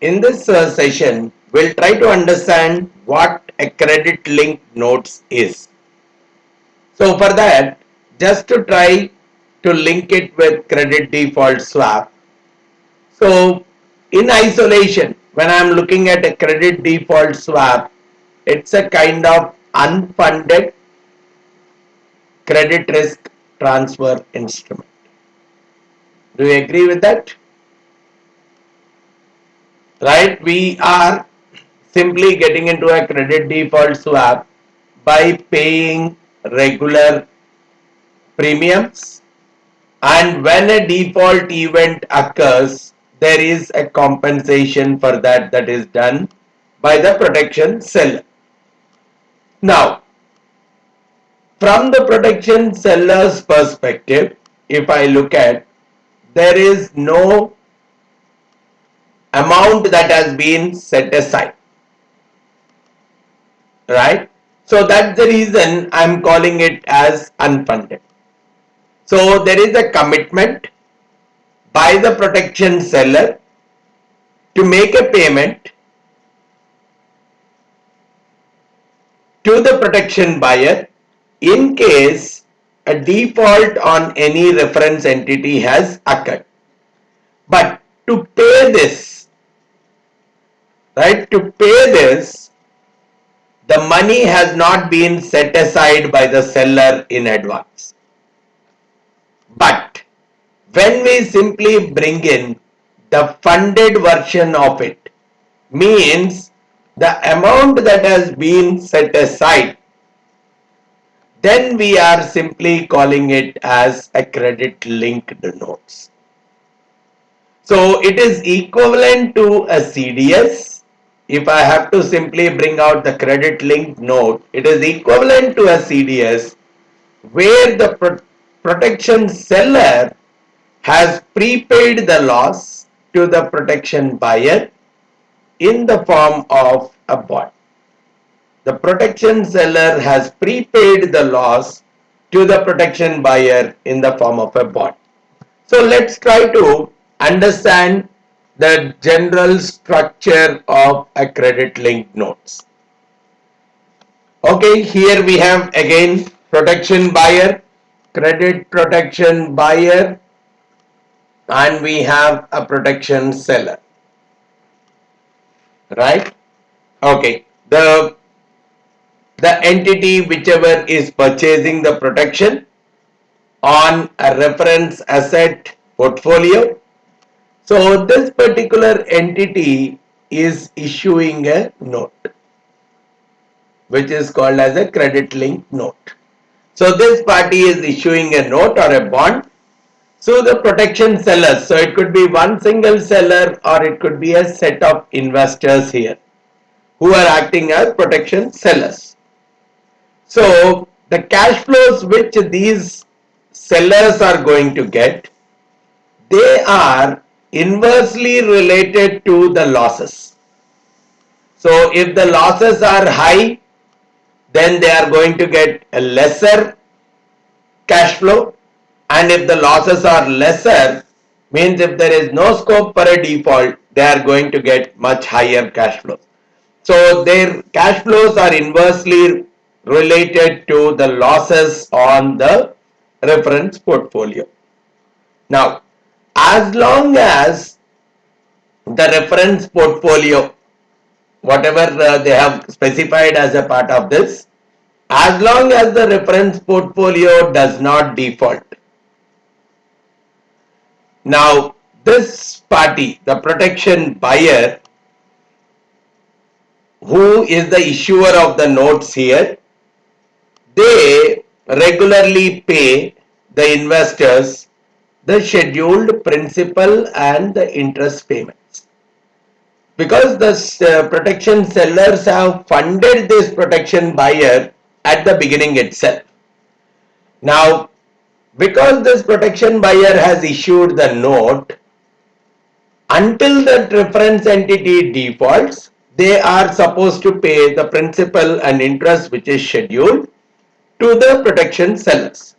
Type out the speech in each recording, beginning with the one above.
In this session, we'll try to understand what a credit linked notes is. So for that, just to try to link it with credit default swap. So in isolation, when I'm looking at a credit default swap, it's a kind of unfunded credit risk transfer instrument. Do you agree with that? Right? We are simply getting into a credit default swap by paying regular premiums, and when a default event occurs, there is a compensation for that is done by the protection seller. Now, from the protection seller's perspective, if I look at, there is no amount that has been set aside, right? So that's the reason I'm calling it as unfunded. So there is a commitment by the protection seller to make a payment to the protection buyer in case a default on any reference entity has occurred. But to pay this, right, to pay this, the money has not been set aside by the seller in advance. But when we simply bring in the funded version of it, means the amount that has been set aside, then we are simply calling it as a credit linked notes. So it is equivalent to a CDS. If I have to simply bring out the credit linked note, it is equivalent to a CDS where the protection seller has prepaid the loss to the protection buyer in the form of a bond. The protection seller has prepaid the loss to the protection buyer in the form of a bond. So let's try to understand the general structure of a credit linked notes. Okay, here we have again protection buyer, credit protection buyer, and we have a protection seller, right? Okay, the entity whichever is purchasing the protection on a reference asset portfolio. So this particular entity is issuing a note, which is called as a credit linked note. So this party is issuing a note or a bond. So the protection sellers, so it could be one single seller or it could be a set of investors here who are acting as protection sellers. So the cash flows which these sellers are going to get, they are inversely related to the losses. So if the losses are high, then they are going to get a lesser cash flow, and if the losses are lesser, means if there is no scope for a default, they are going to get much higher cash flows. So their cash flows are inversely related to the losses on the reference portfolio. Now, as long as the reference portfolio, whatever they have specified as a part of this, as long as the reference portfolio does not default. Now, this party, the protection buyer, who is the issuer of the notes here, they regularly pay the investors the scheduled principal and the interest payments. Because the protection sellers have funded this protection buyer at the beginning itself. Now, because this protection buyer has issued the note, until the reference entity defaults, they are supposed to pay the principal and interest which is scheduled to the protection sellers.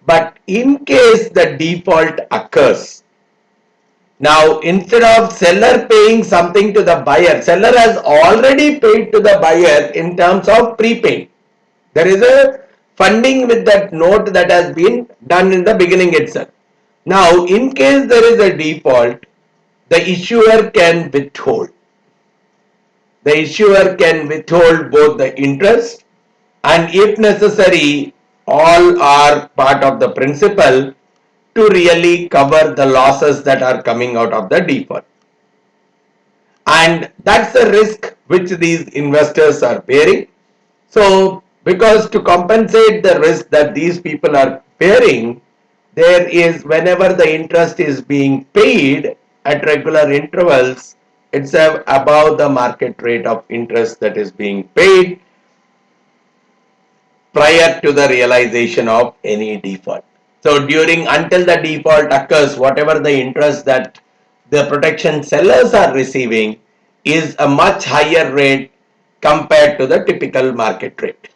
But in case the default occurs, Now, instead of seller paying something to the buyer, seller has already paid to the buyer in terms of prepaid. There is a funding with that note that has been done in the beginning itself. Now, in case there is a default, the issuer can withhold. The issuer can withhold both the interest and, if necessary, all are part of the principal to really cover the losses that are coming out of the default. And that's the risk which these investors are bearing. So, because to compensate the risk that these people are bearing, there is, whenever the interest is being paid at regular intervals, it's above the market rate of interest that is being paid prior to the realization of any default. So during, until the default occurs, whatever the interest that the protection sellers are receiving is a much higher rate compared to the typical market rate.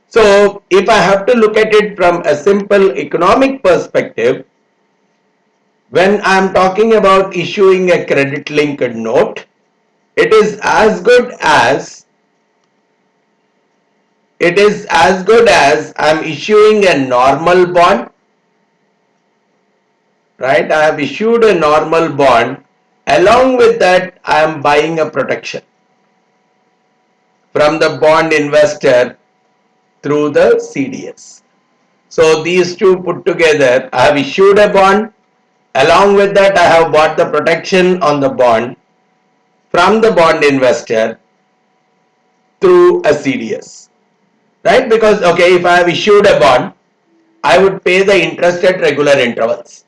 So if I have to look at it from a simple economic perspective, when I am talking about issuing a credit linked note, it is as good as I'm issuing a normal bond, right? I have issued a normal bond. Along with that, I am buying a protection from the bond investor through the CDS. So these two put together, I have issued a bond. Along with that, I have bought the protection on the bond from the bond investor through a CDS, right? Because, okay, if I have issued a bond, I would pay the interest at regular intervals,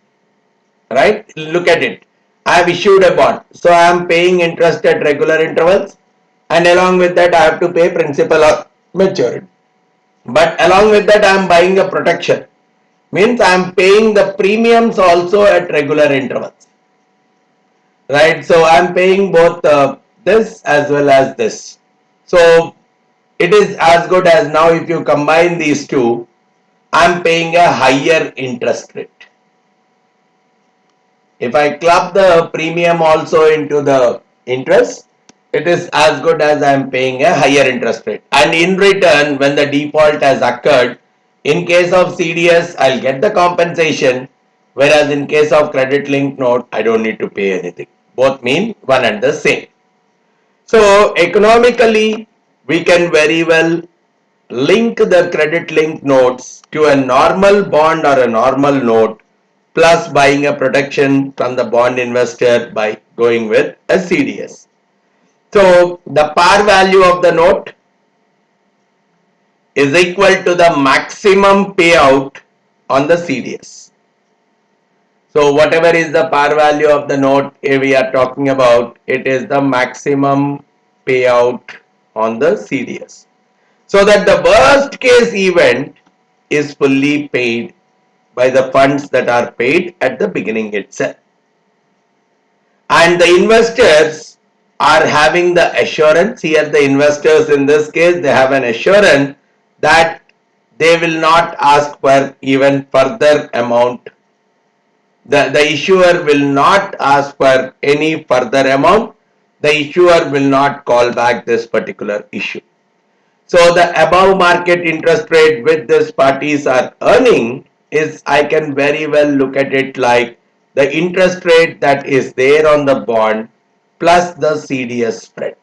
right? Look at it. I have issued a bond, so I am paying interest at regular intervals, and along with that, I have to pay principal or maturity. But along with that, I am buying a protection, means I am paying the premiums also at regular intervals, right? So I am paying both this as well as this. So it is as good as, now if you combine these two, I am paying a higher interest rate. If I club the premium also into the interest, it is as good as I am paying a higher interest rate. And in return, when the default has occurred, in case of CDS, I'll get the compensation, whereas in case of credit linked note, I don't need to pay anything. Both mean one and the same. So economically, we can very well link the credit linked notes to a normal bond or a normal note, plus buying a protection from the bond investor by going with a CDS. So the par value of the note is equal to the maximum payout on the CDS. So whatever is the par value of the note we are talking about, it is the maximum payout on the CDS. So that the worst case event is fully paid by the funds that are paid at the beginning itself. And the investors are having the assurance, here the investors in this case, they have an assurance that they will not ask for even further amount. The issuer will not ask for any further amount. The issuer will not call back this particular issue. So the above market interest rate which these parties are earning is, I can very well look at it like the interest rate that is there on the bond plus the CDS spread.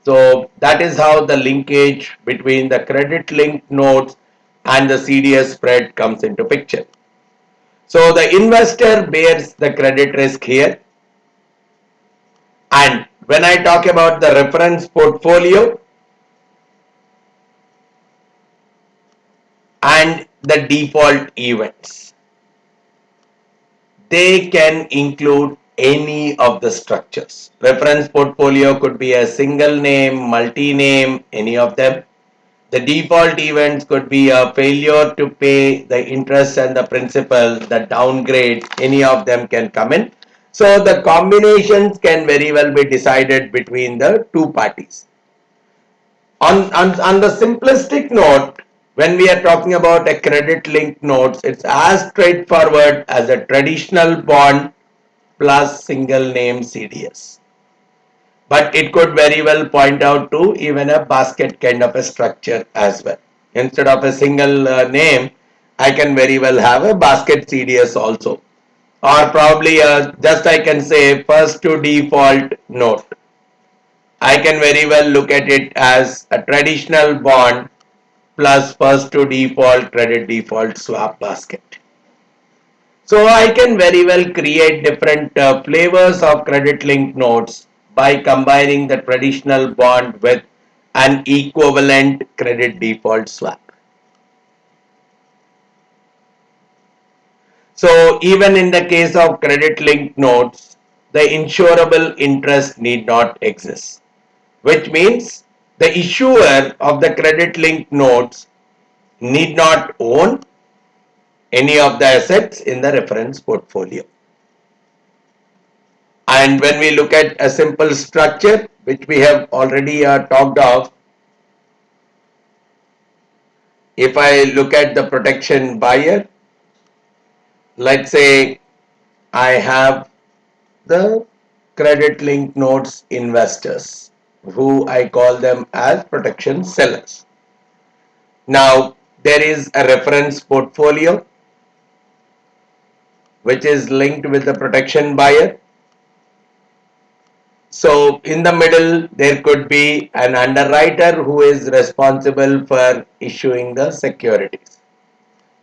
So that is how the linkage between the credit linked notes and the CDS spread comes into picture. So the investor bears the credit risk here. And when I talk about the reference portfolio and the default events, they can include any of the structures. Reference portfolio could be a single name, multi-name, any of them. The default events could be a failure to pay the interest and the principal, the downgrade, any of them can come in. So the combinations can very well be decided between the two parties. On the simplistic note, when we are talking about a credit linked notes, it's as straightforward as a traditional bond plus single name CDS. But it could very well point out to even a basket kind of a structure as well. Instead of a single name, I can very well have a basket CDS also. Or probably just I can say first to default note. I can very well look at it as a traditional bond plus first to default credit default swap basket. So I can very well create different flavors of credit linked notes by combining the traditional bond with an equivalent credit default swap. So even in the case of credit linked notes, the insurable interest need not exist, which means the issuer of the credit linked notes need not own any of the assets in the reference portfolio. And when we look at a simple structure, which we have already talked of, if I look at the protection buyer, let's say I have the credit linked notes investors, who I call them as protection sellers. Now, there is a reference portfolio which is linked with the protection buyer. So in the middle, there could be an underwriter who is responsible for issuing the securities.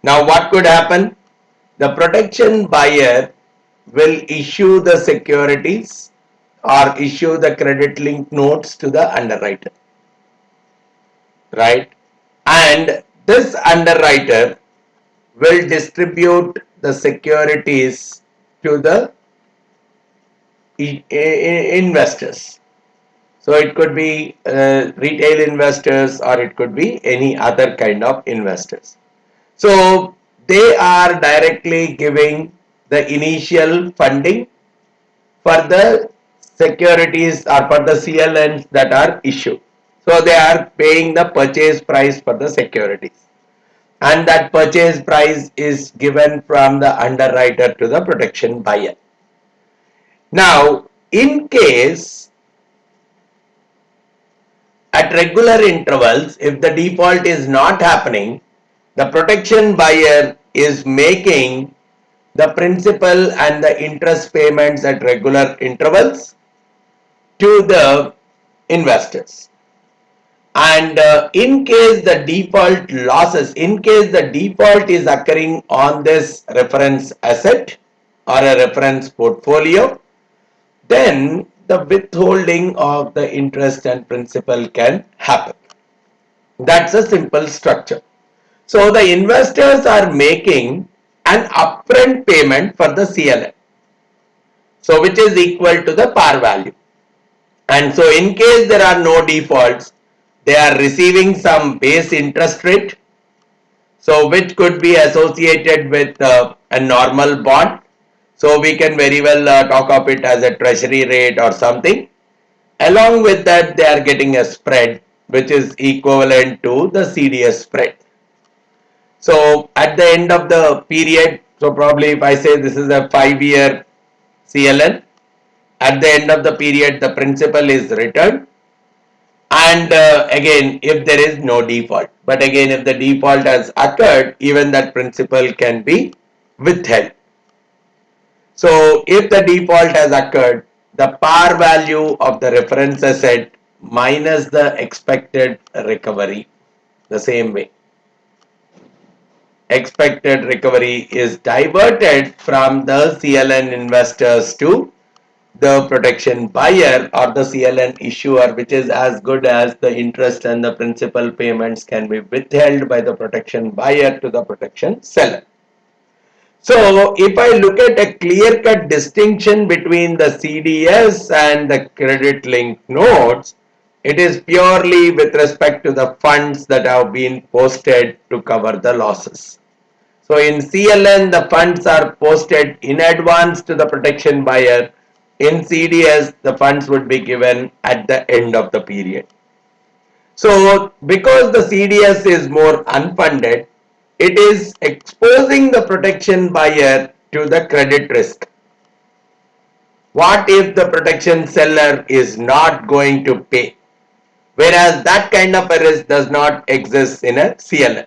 Now what could happen? The protection buyer will issue the securities or issue the credit linked notes to the underwriter, right? And this underwriter will distribute the securities to the investors. So it could be retail investors or it could be any other kind of investors. So they are directly giving the initial funding for the securities or for the CLNs that are issued. So they are paying the purchase price for the securities. And that purchase price is given from the underwriter to the protection buyer. Now, in case at regular intervals, if the default is not happening, the protection buyer is making the principal and the interest payments at regular intervals to the investors. And in case the default losses, in case the default is occurring on this reference asset or a reference portfolio, then the withholding of the interest and principal can happen. That's a simple structure. So the investors are making an upfront payment for the CLN, so which is equal to the par value. And so in case there are no defaults, they are receiving some base interest rate, so which could be associated with a normal bond. So we can very well talk of it as a treasury rate or something. Along with that, they are getting a spread which is equivalent to the CDS spread. So at the end of the period, so probably if I say this is a 5-year CLN, at the end of the period the principal is returned, and again if there is no default, but again if the default has occurred, even that principal can be withheld. So if the default has occurred, the par value of the reference asset minus the expected recovery, the same way expected recovery is diverted from the CLN investors to the protection buyer or the CLN issuer, which is as good as the interest and the principal payments can be withheld by the protection buyer to the protection seller. So if I look at a clear-cut distinction between the CDS and the credit linked notes, it is purely with respect to the funds that have been posted to cover the losses. So in CLN, the funds are posted in advance to the protection buyer. In CDS, the funds would be given at the end of the period. So because the CDS is more unfunded, it is exposing the protection buyer to the credit risk. What if the protection seller is not going to pay? Whereas that kind of a risk does not exist in a CLN.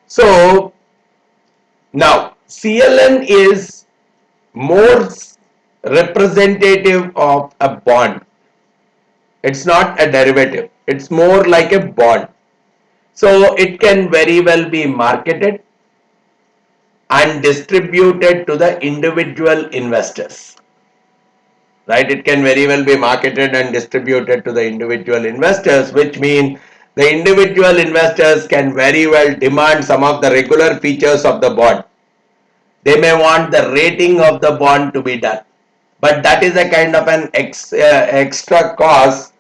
So now CLN is more representative of a bond. It's not a derivative. It's more like a bond. So it can very well be marketed and distributed to the individual investors. Right? It can very well be marketed and distributed to the individual investors, which means the individual investors can very well demand some of the regular features of the bond. They may want the rating of the bond to be done, but that is a kind of an extra cost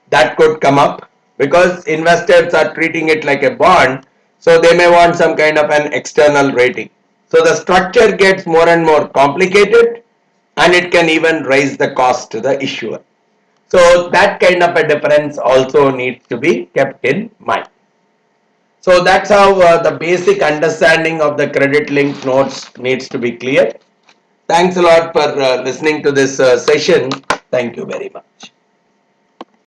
that could come up because investors are treating it like a bond, so they may want some kind of an external rating. So the structure gets more and more complicated, and it can even raise the cost to the issuer. So that kind of a difference also needs to be kept in mind. So that's how the basic understanding of the credit linked notes needs to be clear. Thanks a lot for listening to this session. Thank you very much.